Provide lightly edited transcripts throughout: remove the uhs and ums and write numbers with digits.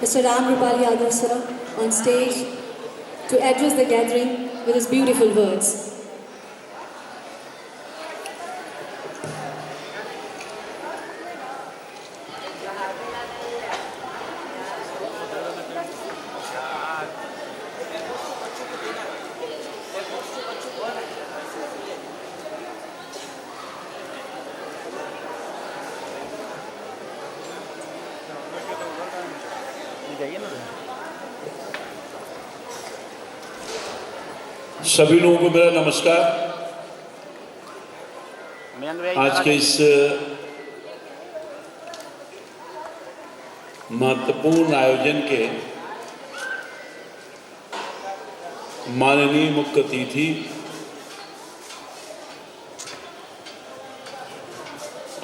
Mr. Ram Rupal Yadav sir on stage to address the gathering with his beautiful words. सभी लोगों को मेरा नमस्कार। आज के इस महत्वपूर्ण आयोजन के माननीय मुख्य अतिथि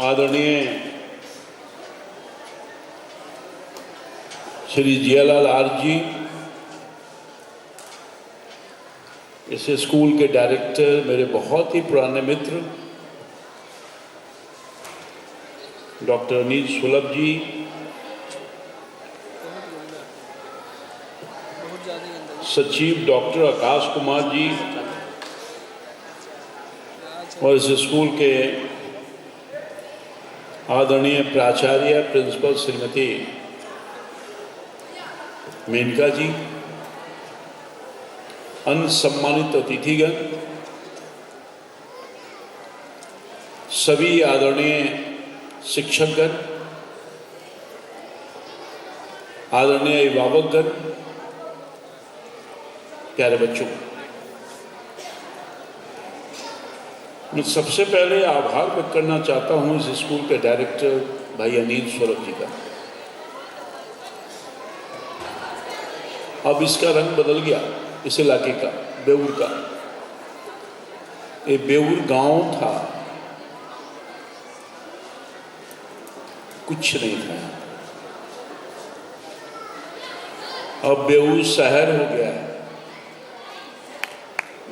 आदरणीय श्री जियालाल आर जी, इस स्कूल के डायरेक्टर, मेरे बहुत ही पुराने मित्र डॉक्टर अनिल सुलभ जी, सचिव डॉक्टर आकाश कुमार जी और इस स्कूल के आदरणीय प्राचार्य प्रिंसिपल श्रीमती मेनका जी, अन्य सम्मानित अतिथिगण, सभी आदरणीय शिक्षकगण, आदरणीय अभिभावकगण, प्यारे बच्चों, मैं सबसे पहले आभार व्यक्त करना चाहता हूं इस स्कूल के डायरेक्टर भाई अनिल सौरभ जी का। अब इसका रंग बदल गया, इस इलाके का, बेऊर का। ये बेऊर गांव था, कुछ नहीं था। अब बेऊर शहर हो गया है,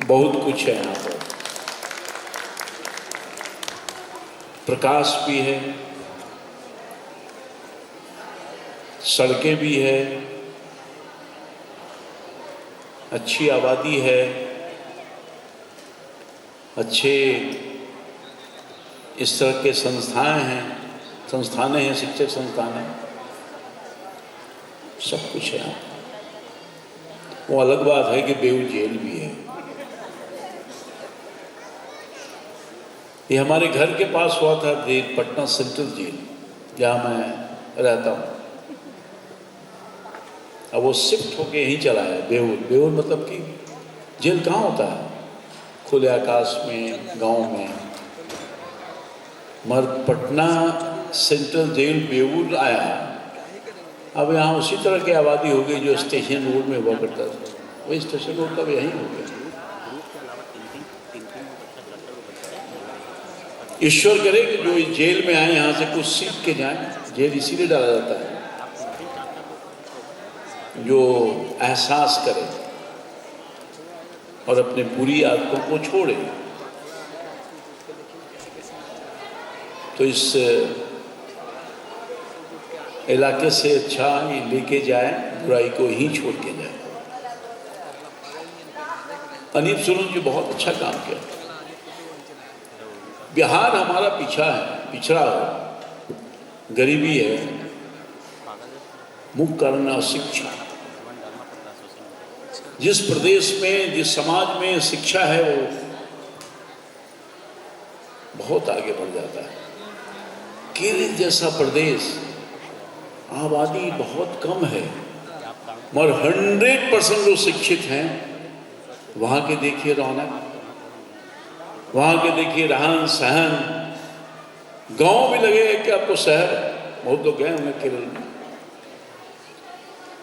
बहुत कुछ है यहाँ पर। प्रकाश भी है, सड़कें भी है, अच्छी आबादी है, अच्छे इस तरह के संस्थाएं हैं, शिक्षक संस्थान हैं, सब कुछ है। वो अलग बात है कि बेऊर जेल भी है। ये हमारे घर के पास हुआ था जेल, पटना सेंट्रल जेल, जहाँ मैं रहता हूँ। अब वो शिफ्ट होके यहीं चला है बेऊर। बेऊर मतलब कि जेल कहाँ होता है? खुले आकाश में, गांव में। मगर पटना सेंट्रल जेल बेऊर आया। अब यहाँ उसी तरह की आबादी हो गई जो स्टेशन रोड में हुआ करता था, वही स्टेशन रोड का भी यहीं हो गया। ईश्वर करे कि जो इस जेल में आए यहाँ से कुछ सीख के जाएं। जेल इसीलिए डाला जाता है जो एहसास करे और अपने बुरी आदतों को छोड़े। तो इस इलाके से अच्छा ये लेके जाए, बुराई को ही छोड़ के जाए। अनिल सुलभ जी बहुत अच्छा काम किया। बिहार हमारा पिछड़ा हो, गरीबी है, मुख्य कारण अशिक्षा। जिस प्रदेश में, जिस समाज में शिक्षा है वो बहुत आगे बढ़ जाता है। केरल जैसा प्रदेश, आबादी बहुत कम है मगर 100% लोग शिक्षित हैं। वहाँ के देखिए रौनक, वहाँ के देखिए रहन सहन, गांव भी लगेगा कि आपको शहर। बहुत लोग गए होंगे केरल में,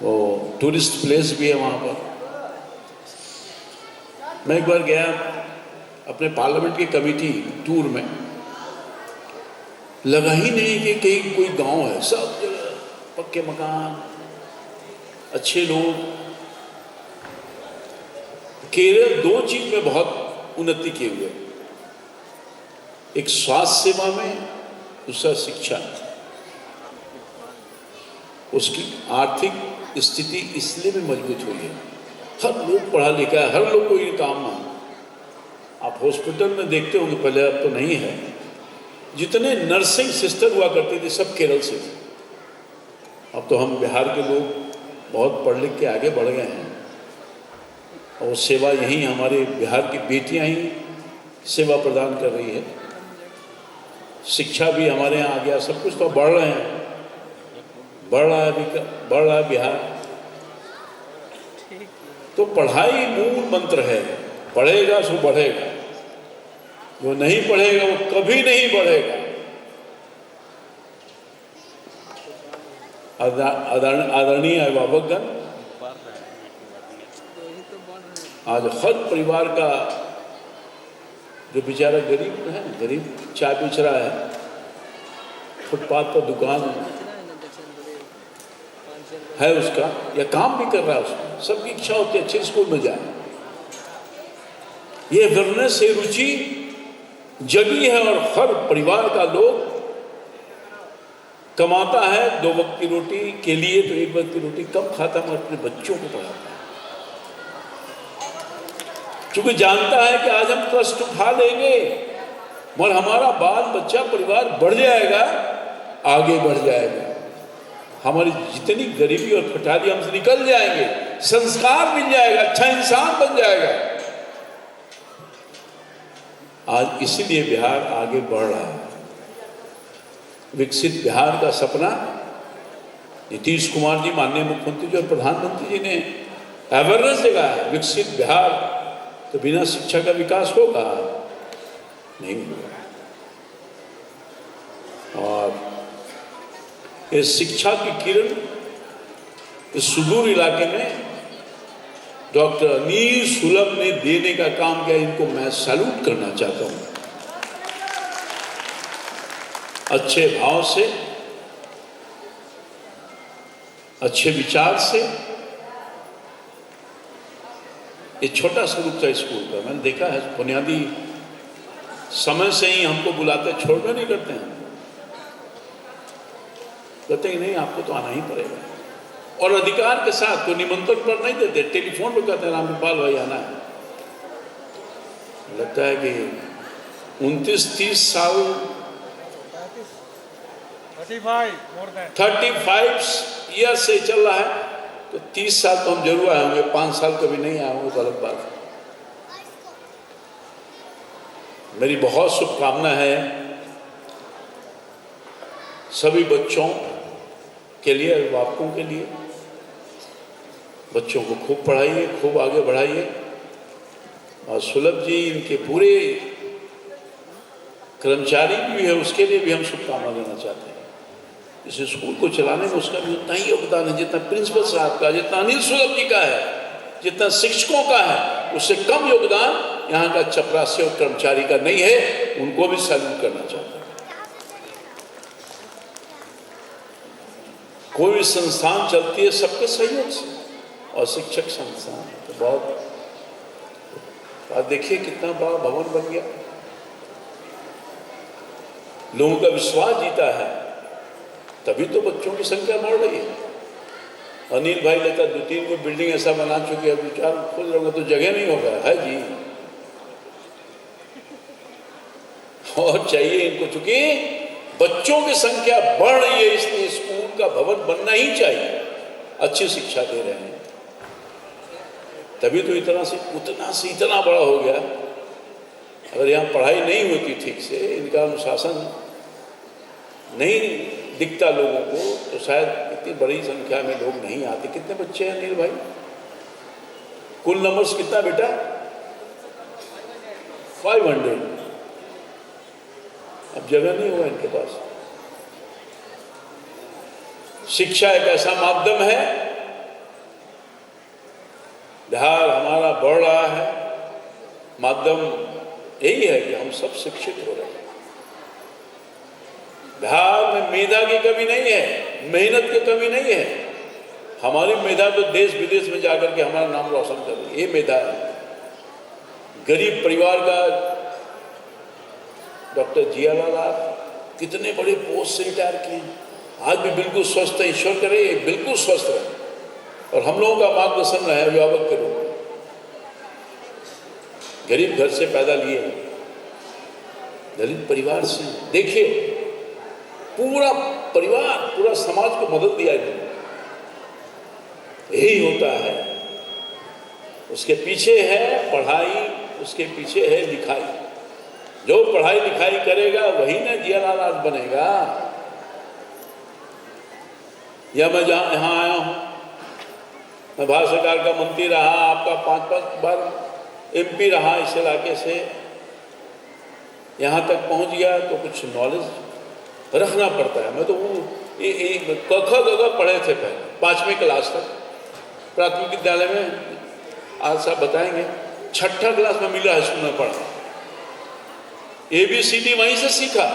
वो टूरिस्ट प्लेस भी है वहाँ पर। मैं एक बार गया अपने पार्लियामेंट की कमेटी टूर में, लगा ही नहीं कि कहीं कोई गांव है। सब जगह पक्के मकान, अच्छे लोग। केरल दो चीज में बहुत उन्नति किए हुए, एक स्वास्थ्य सेवा में, दूसरा शिक्षा। उसकी आर्थिक स्थिति इसलिए भी मजबूत हुई है। हर लोग पढ़ा लिखा है, हर लोग को ये काम है। आप हॉस्पिटल में देखते होंगे, पहले अब तो नहीं है, जितने नर्सिंग सिस्टर हुआ करती थी सब केरल से थे। अब तो हम बिहार के लोग बहुत पढ़ लिख के आगे बढ़ गए हैं और सेवा यहीं हमारे बिहार की बेटियां ही सेवा प्रदान कर रही है। शिक्षा भी हमारे यहाँ आ गया, सब कुछ तो बढ़ रहे हैं, बढ़ रहा है बिहार। तो पढ़ाई मूल मंत्र है, पढ़ेगा सो बढ़ेगा, जो नहीं पढ़ेगा वो कभी नहीं बढ़ेगा। आदरणीय अभिभावकगण, आज हर परिवार का जो बेचारा गरीब है, गरीब चाय बेच रहा है, फुटपाथ पर दुकान है उसका, या काम भी कर रहा है, उसमें सबकी इच्छा होती है अच्छे स्कूल में जाए। ये अवेयरनेस से रुचि जगी है और हर परिवार का लोग कमाता है 2 वक्त की रोटी के लिए, तो 1 वक्त की रोटी कम खाता है, मगर अपने बच्चों को पढ़ाता है, क्योंकि जानता है कि आज हम कष्ट उठा लेंगे मगर हमारा बाल बच्चा परिवार बढ़ जाएगा, आगे बढ़ जाएगा। हमारी जितनी गरीबी और फटाली हमसे निकल जाएंगे, संस्कार मिल जाएगा, अच्छा इंसान बन जाएगा। आज इसीलिए बिहार आगे बढ़ रहा है। विकसित बिहार का सपना नीतीश कुमार जी, माननीय मुख्यमंत्री जी और प्रधानमंत्री जी ने अवेयरनेस जगाया है। विकसित बिहार, तो बिना शिक्षा का विकास होगा नहीं होगा। और इस शिक्षा की किरण इस सुदूर इलाके में डॉक्टर अनिल सुलभ ने देने का काम किया, इनको मैं सैल्यूट करना चाहता हूं। अच्छे भाव से, अच्छे विचार से, ये छोटा स्वरूप था स्कूल का, मैंने देखा है, बुनियादी समय से ही हमको बुलाते, छोड़ना नहीं करते हैं, कहते ही नहीं आपको तो आना ही पड़ेगा, और अधिकार के साथ, कोई निमंत्रण पर नहीं देते, टेलीफोन पर कहते हैं रामकृपाल भाई आना है। लगता है कि 29-30 साल 35 ईयर से चल रहा है, तो 30 साल तो हम जरूर आए होंगे, 5 साल कभी नहीं आए होंगे तो अलग बात है। मेरी बहुत शुभकामना है सभी बच्चों के लिए, अभिभावकों के लिए। बच्चों को खूब पढ़ाइए, खूब आगे बढ़ाइए, और सुलभ जी, इनके पूरे कर्मचारी भी है, उसके लिए भी हम शुभकामना देना चाहते हैं। इस स्कूल को चलाने में उसका भी उतना ही योगदान है जितना प्रिंसिपल साहब का, जितना अनिल सुलभ जी का है, जितना शिक्षकों का है, उससे कम योगदान यहाँ का चपरासी और कर्मचारी का नहीं है। उनको भी सैल्यूट करना चाहता हूँ। कोई भी संस्थान चलती है सबके सहयोग से, और शिक्षक संस्थान तो बहुत, आज देखिए कितना बड़ा भवन बन गया, लोगों का विश्वास जीता है, तभी तो बच्चों की संख्या बढ़ रही है। अनिल भाई लेता 2-3 को बिल्डिंग ऐसा बना चुके हैं, विचार खोल रहोगे तो जगह नहीं होगा, है जी, और चाहिए इनको, चूंकि बच्चों की संख्या बढ़ रही है, इसलिए स्कूल का भवन बनना ही चाहिए। अच्छी शिक्षा दे रहे हैं, तभी तो उतना से इतना बड़ा हो गया। अगर यहाँ पढ़ाई नहीं होती ठीक से, इनका अनुशासन नहीं दिखता लोगों को, तो शायद इतनी बड़ी संख्या में लोग नहीं आते। कितने बच्चे हैं अनिल भाई? कुल नंबर्स कितना बेटा? 500। अब जगह नहीं हुआ इनके पास। शिक्षा एक ऐसा माध्यम है, बिहार हमारा बढ़ रहा है, माध्यम यही है कि हम सब शिक्षित हो रहे हैं। बिहार में मेधा की कमी नहीं है, मेहनत की कमी नहीं है। हमारी मेधा तो देश विदेश में जाकर के हमारा नाम रोशन कर रही है, ये मेधा है। गरीब परिवार का डॉक्टर जियालाल कितने बड़े पोस्ट से रिटायर किए, आज भी बिल्कुल स्वस्थ है, ईश्वर करे ये बिल्कुल स्वस्थ रहे और हम लोगों का मार्गदर्शन रहे अभिभावक के रूप में। गरीब घर से पैदा लिए हैं, दलित परिवार से, देखिए पूरा परिवार, पूरा समाज को मदद दिया इन्होंने। यही होता है, उसके पीछे है पढ़ाई, उसके पीछे है लिखाई। जो पढ़ाई लिखाई करेगा वही ना जियालाल आज बनेगा। या मैं यहाँ आया हूँ, मैं भारत सरकार का मंत्री रहा, आपका 5-5 बार MP रहा इस इलाके से, यहाँ तक पहुँच गया तो कुछ नॉलेज रखना पड़ता है। मैं तो वो क ख ग घ पढ़े थे पहले 5वीं क्लास तक प्राथमिक विद्यालय में, आज साहब बताएंगे 6ठा क्लास में मिला है स्कूल में पढ़ा। ABCD वहीं से सीखा।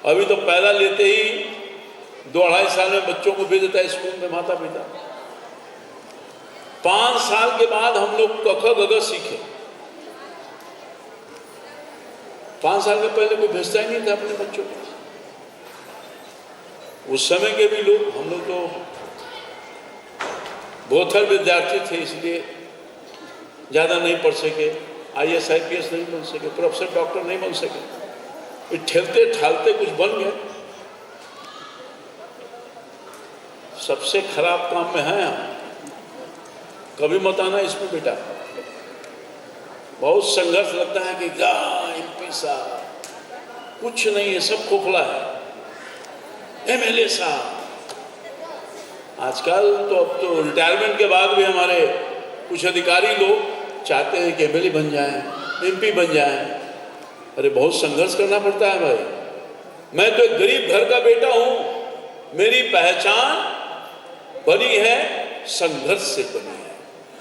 अभी तो पैदा लेते ही 2-2.5 साल में बच्चों को भेज देता है स्कूल में माता पिता। 5 साल के बाद हम लोग क ख ग घ सीखे। 5 साल के पहले कोई भेजता ही नहीं था अपने बच्चों को। उस समय के भी लोग, हम लोग तो बोथर विद्यार्थी थे, इसलिए ज़्यादा नहीं पढ़ सके, IAS IPS नहीं बन सके, प्रोफेसर डॉक्टर नहीं बन सके, ठेलते ठालते कुछ बन गए। सबसे खराब काम में है हम, कभी मत आना इसमें बेटा। बहुत संघर्ष लगता है कि जा MP साहब, कुछ नहीं है, सब खोखला है। MLA साहब, आजकल तो अब तो रिटायरमेंट के बाद भी हमारे कुछ अधिकारी लोग चाहते हैं कि MLA बन जाएं, MP बन जाएं। अरे बहुत संघर्ष करना पड़ता है भाई। मैं तो एक गरीब घर का बेटा हूं, मेरी पहचान बनी है संघर्ष से बनी है।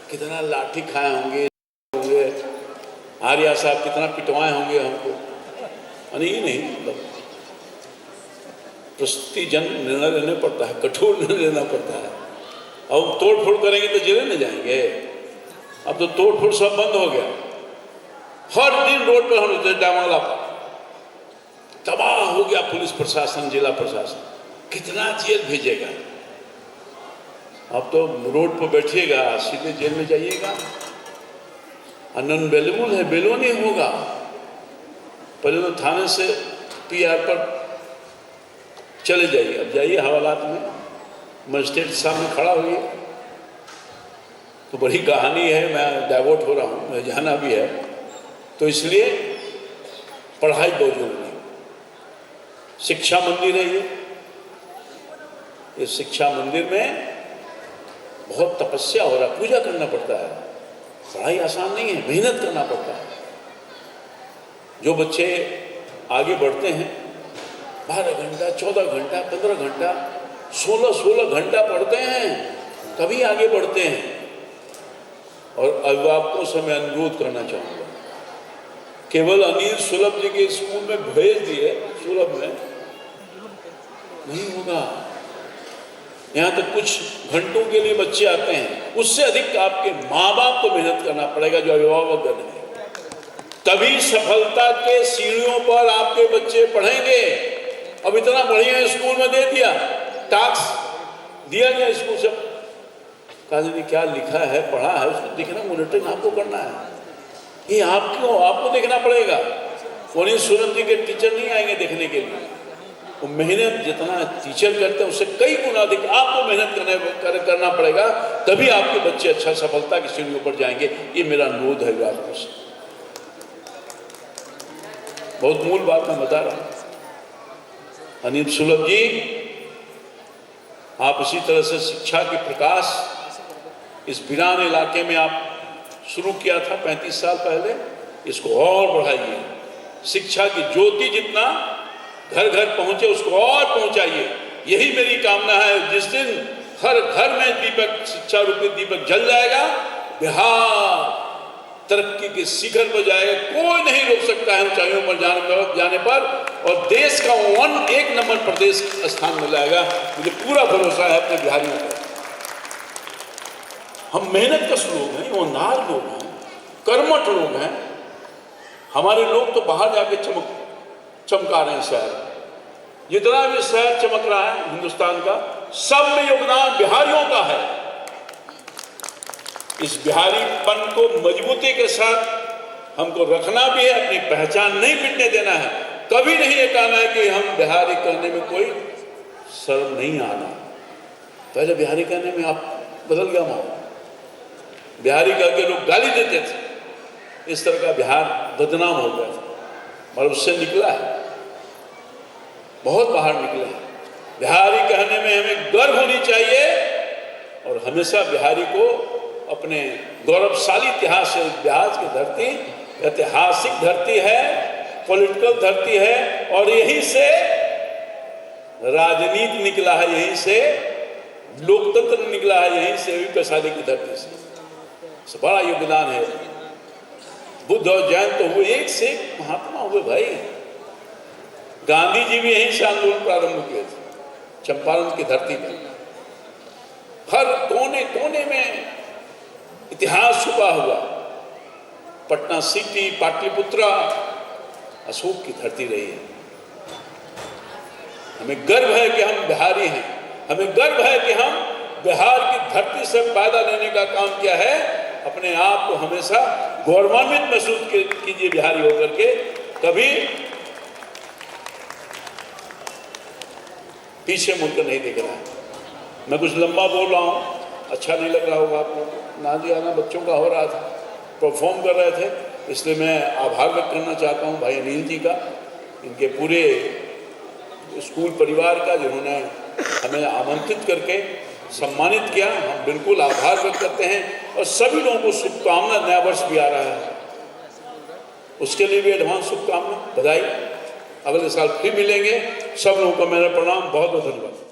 कितना लाठी खाए होंगे, आर्या साहब कितना पिटवाए होंगे हमको, नहीं मतलब प्रस्तुति जन निर्णय लेना पड़ता है, कठोर निर्णय लेना पड़ता है। अब तोड़ फोड़ करेंगे तो जेल में जाएंगे। अब तो तोड़ फोड़ सब बंद हो गया। हर दिन रोड पर हम डामाला तबाह हो गया, पुलिस प्रशासन, जिला प्रशासन कितना जेल भेजेगा। अब तो रोड पर बैठिएगा सीधे जेल में जाइएगा, अनअवेलेबल है, बेलो नहीं होगा। पहले तो थाने से PR पर चले जाइए, अब जाइए हवालात में, मजिस्ट्रेट सामने खड़ा हुई, तो बड़ी कहानी है, मैं डाइवर्ट हो रहा हूँ, मैं जाना भी है। तो इसलिए पढ़ाई बहुत जरूरी है। शिक्षा मंदिर है ये शिक्षा मंदिर में बहुत तपस्या हो रहा है, पूजा करना पड़ता है। पढ़ाई आसान नहीं है, मेहनत करना पड़ता है। जो बच्चे आगे बढ़ते हैं 12 घंटा, 14 घंटा, 15 घंटा, 16 घंटा पढ़ते हैं, तभी आगे बढ़ते हैं। और अभिभावकों से मैं अनुरोध करना चाहूँगा, केवल अनिल सुलभ जी के स्कूल में भेज दिए, सुलभ में नहीं होगा। यहाँ तक कुछ घंटों के लिए बच्चे आते हैं, उससे अधिक आपके माँ बाप को मेहनत करना पड़ेगा, जो अभिभावक गण है। तभी सफलता के सीढ़ियों पर आपके बच्चे पढ़ेंगे। अब इतना बढ़िया स्कूल में दे दिया, टास्क दिया गया स्कूल से, कहा क्या लिखा है, पढ़ा है, उसको देखना, मॉनिटरिंग आपको करना है। ये आपको देखना पड़ेगा। कोई सूरज जी के टीचर नहीं आएंगे देखने के लिए। वो मेहनत जितना टीचर करते हैं उससे कई गुना अधिक आपको मेहनत करना पड़ेगा, तभी आपके बच्चे अच्छा सफलता की सीढ़ियों पर जाएंगे। ये मेरा अनुरोध है आपको से। बहुत मूल बात मैं बता रहा हूँ। अनिल सुलभ जी, आप इसी तरह से शिक्षा के प्रकाश इस वीरान इलाके में आप शुरू किया था 35 साल पहले, इसको और बढ़ाइए। शिक्षा की ज्योति जितना घर घर पहुंचे उसको और पहुंचाइए। यही मेरी कामना है। जिस दिन हर घर में दीपक, शिक्षा रूपी दीपक जल जाएगा, बिहार तरक्की के शिखर पर जाएगा। कोई नहीं रोक सकता है ऊंचाइयों पर जाने पर, और देश का 1 नंबर प्रदेश स्थान में जाएगा। मुझे पूरा भरोसा है अपने बिहारियों पर। हम मेहनत कश लोग हैं, ईमानदार लोग हैं, कर्मठ लोग हैं। हमारे लोग तो बाहर जाके चमका रहे हैं शहर, जितना भी शहर चमक रहा है हिंदुस्तान का, सब में योगदान बिहारियों का है। इस बिहारीपन को मजबूती के साथ हमको रखना भी है, अपनी पहचान नहीं मिटने देना है। कभी नहीं ये कहना है कि हम बिहारी कहने में कोई शर्म नहीं आना। पहले बिहारी कहने में आप बदल गया माहौल, बिहारी कह के लोग गाली देते थे, इस तरह का बिहार बदनाम हो गया था। और उससे निकला है, बहुत बाहर निकला है। बिहारी कहने में हमें गर्व होनी चाहिए और हमेशा बिहारी को अपने गौरवशाली इतिहास से, बिहार की धरती ऐतिहासिक धरती है, पॉलिटिकल धरती है और यहीं से राजनीति निकला है, यहीं से लोकतंत्र निकला है, यहीं से वैशाली की धरती से बड़ा योगदान है। बुद्ध और जैन तो हुए, एक से एक महात्मा हुए भाई। गांधी जी भी यहीं से आंदोलन प्रारंभ किए थे, चंपारण की धरती में। हर कोने कोने में इतिहास छुपा हुआ। पटना सिटी, पाटलिपुत्रा अशोक की धरती रही है। हमें गर्व है कि हम बिहारी हैं, हमें गर्व है कि हम बिहार की धरती से पैदा लेने का काम किया है। अपने आप को हमेशा गौरवान्वित महसूस कीजिए बिहारी होकर के, कभी पीछे मुड़कर नहीं देख रहा है। मैं कुछ लंबा बोल रहा हूँ, अच्छा नहीं लग रहा होगा आपको। नाजी आना बच्चों का हो रहा था, परफॉर्म कर रहे थे, इसलिए मैं आभार व्यक्त करना चाहता हूँ भाई अनिल जी का, इनके पूरे स्कूल परिवार का, जिन्होंने हमें आमंत्रित करके सम्मानित किया। हम बिल्कुल आभार व्यक्त करते हैं और सभी लोगों को शुभकामना। नया वर्ष भी आ रहा है, उसके लिए भी एडवांस शुभकामना, बधाई। अगले साल फिर मिलेंगे। सब लोगों को मेरा प्रणाम, बहुत बहुत धन्यवाद।